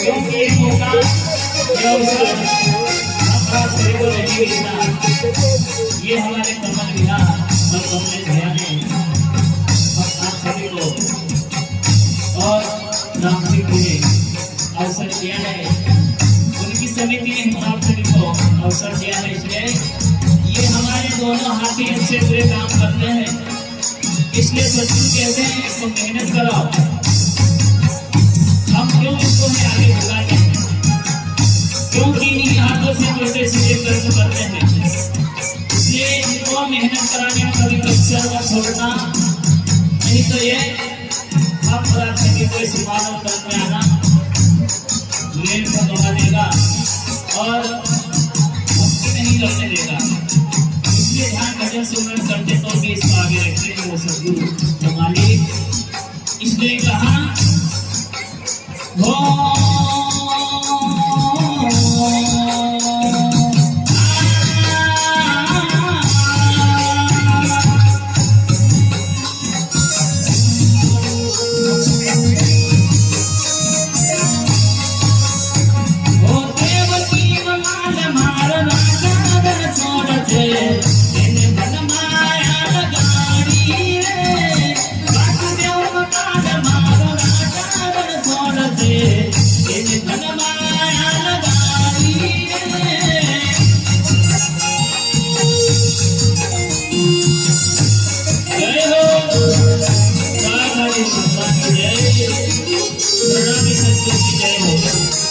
क्योंकि ये मौका ये अवसर अपना सभी को नहीं मिलता। ये हमारे कमल विहार और कमलेश भैया ने हम आप सभी को और राम सिंह जी ने अवसर दिया है, उनकी समिति ने हम आप सभी को अवसर दिया है। इसलिए ये हमारे दोनों हाथी अच्छे बुरे काम करते हैं, इसलिए सचिव कहते हैं इसको मेहनत कराओ। हम क्यों इसको आगे बुलाते हैं, क्योंकि इन्हीं हाथों से छोटे सीधे कर्म करते हैं। इसलिए इनको मेहनत कराने में कभी कच्चा न छोड़ना, नहीं तो ये हम सभी को इस मानव तन में आना लेन को दबा देगा और मुक्ति नहीं करने देगा। इसलिए ध्यान भजन सुमरन करते तो भी इसको आगे रखते हैं वो सद्गुरु तो मालिक। इसलिए कहा जय हो, जय हो।